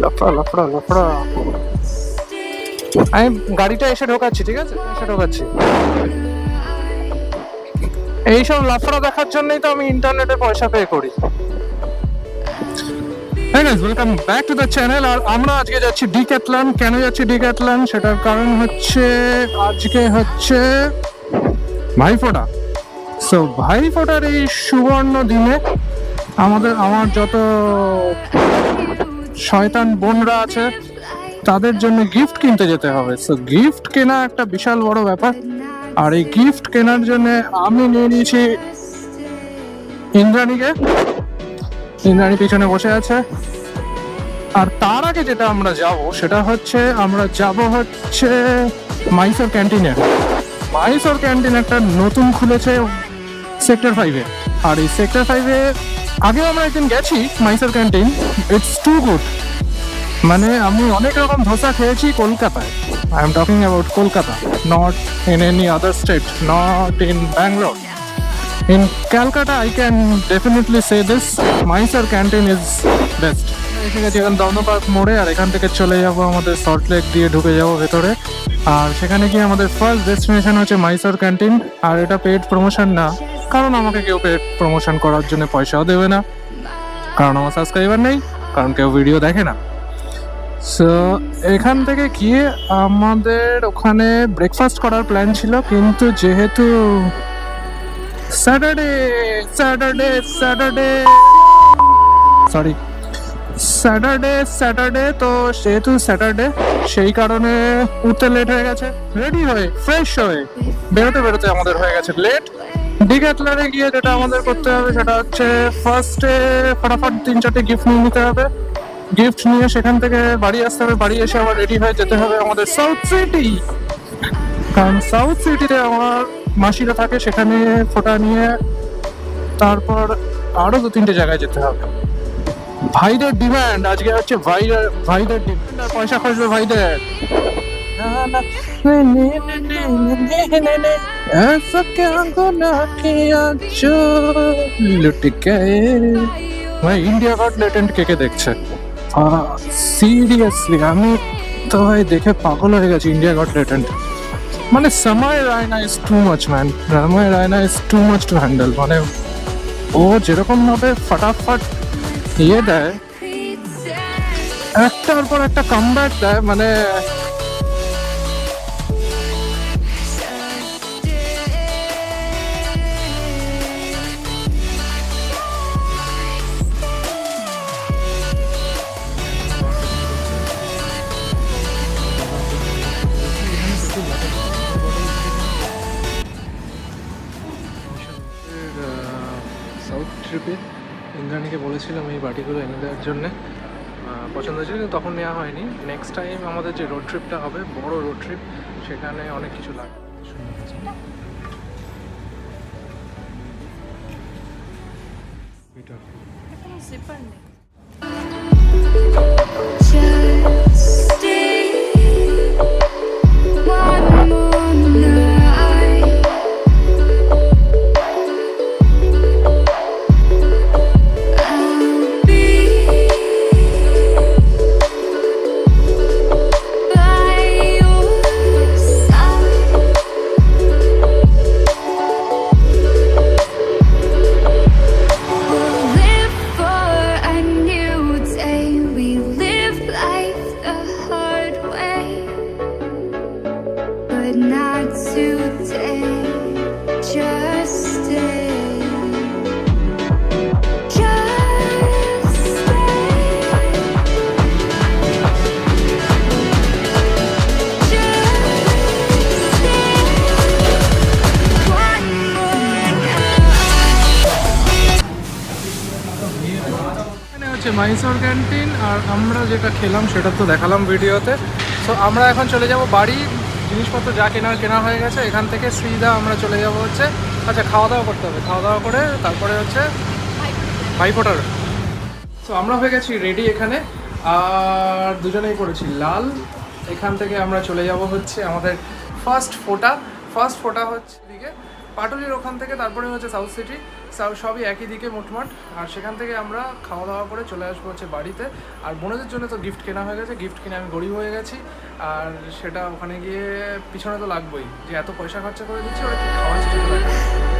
লাফড়া লাফড়া লাফড়া। আমি গাড়িটা এসে ঢোকাচ্ছি, ঠিক আছে, এসে ঢোকাচ্ছি। এইসব লাফড়া দেখার জন্যই তো আমি ইন্টারনেটে পয়সা পে করি। Welcome back to the channel. আর আমরা আজকে যাচ্ছি ডিক্যাথলন। কেন যাচ্ছি ডিক্যাথলন? সেটার কারণ হচ্ছে আজকে হচ্ছে ভাইফোঁটা। সো ভাইফোঁটার এই সুবর্ণ দিনে আমার যত শয়তান বোনরা আছে তাদের জন্য গিফট কিনতে যেতে হবে। সো গিফট কেনা একটা বিশাল বড় ব্যাপার। আর এই গিফট কেনার জন্য আমি নিয়ে নিয়েছি ইন্দ্রাণীকে। ইন্দ্রাণী পিছনে বসে আছে। আর তার আগে যেটা আমরা যাব সেটা হচ্ছে মাইসোর ক্যান্টিনে। মাইসোর ক্যান্টিন একটা নতুন খুলেছে সেক্টর 5-এ। আর এই সেক্টর 5-এ আগেও আমরা একদিন গেছি Mysore canteen. It's too good. মানে আমি অনেক রকম ধোসা খেয়েছি কলকাতায়। I am talking about Kolkata, not in any other state, not in Bangalore. In Calcutta, I can definitely say this: Mysore Canteen is best. এসে গেছি এখন দমদম পার্ক মোড়ে। আর এখান থেকে চলে যাব আমাদের সল্ট লেক দিয়ে ঢুকে যাব ভেতরে। আর সেখানে গিয়ে আমাদের ফার্স্ট ডেস্টিনেশন হচ্ছে মাইসোর ক্যান্টিন। আর এটা পেড প্রমোশন না, কারণ আমাকে কেউ পেড প্রমোশন করার জন্য পয়সাও দেবে না, কারণ আমার সাবস্ক্রাইবার নেই, কারণ কেউ ভিডিও দেখে না। সো এখান থেকে গিয়ে আমাদের ওখানে ব্রেকফাস্ট করার প্ল্যান ছিল, কিন্তু যেহেতু স্যাটারডে তো যেহেতু স্যাটারডে, সেই কারণে উঠতে লেট হয়ে গেছে। রেডি হয়ে ফ্রেশ হয়ে বেরোতে আমাদের হয়ে গেছে লেট। ডিক্যাথলনে গিয়ে যেটা আমাদের করতে হবে সেটা হচ্ছে ফার্স্টে ফটাফট 3-4টে গিফট নিয়ে নিতে হবে। গিফট নিয়ে সেখান থেকে বাড়ি আসতে হবে। বাড়ি এসে আবার রেডি হয়ে যেতে হবে আমাদের সাউথ সিটি, কারণ সাউথ সিটিতে আমার মাসিরা থাকে, সেখানে ফোটা নিয়ে তারপর আরো 2-3টে জায়গায় যেতে হবে। ভাইদের ডিমান্ড আজকে হচ্ছে ভাইদের ডিমান্ড। আর পয়সা খসবে ভাইদের। ভাই ইন্ডিয়া গট লেটেন্ট কে কে দেখছে? সিরিয়াসলি আমি তো ভাই দেখে পাগল হয়ে গেছি। ইন্ডিয়া গট লেটেন্ট মানে Samay Raina is too much man. Samay Raina is too much to handle. মানে ও যেরকম ভাবে ফটাফট ইয়ে দেয়, একটার পর একটা কামব্যাক দেয়, মানে সাউথ ট্রিপে ইন্দ্রাণীকে বলেছিলাম এই বাটিগুলো এনে দেওয়ার জন্যে। পছন্দ হয়েছিল, কিন্তু তখন নেওয়া হয়নি। নেক্সট টাইম আমাদের যে রোড ট্রিপটা হবে, বড় রোড ট্রিপ, সেখানে অনেক কিছু লাগবে। মাইসোর ক্যান্টিন। আর আমরা যেটা খেলাম সেটা তো দেখালাম ভিডিওতে। সো আমরা এখন চলে যাব বাড়ি। জিনিসপত্র যা কেনা হয়ে গেছে, এখান থেকে সিধা আমরা চলে যাব হচ্ছে, আচ্ছা খাওয়া দাওয়া করতে হবে। খাওয়া দাওয়া করে তারপরে হচ্ছে ভাইফোঁটার। সো আমরা হয়ে গেছি রেডি এখানে, আর দুজনেই পড়েছি লাল। এখান থেকে আমরা চলে যাব হচ্ছে আমাদের ফার্স্ট ফোঁটা হচ্ছে দিকে। পাটুলির ওখান থেকে তারপরে হচ্ছে সাউথ সিটি, সবই একই দিকে মোটমাট। আর সেখান থেকে আমরা খাওয়া দাওয়া করে চলে আসবো হচ্ছে বাড়িতে। আর বোনদের জন্য তো গিফট কেনা হয়ে গেছে, গিফট কিনে আমি গরিব হয়ে গেছি। আর সেটা ওখানে গিয়ে পিছনে তো লাগবেই, যে এত পয়সা খরচা করে দিচ্ছি, ওরা কি খাওয়াচ্ছে সেটা লাগবে।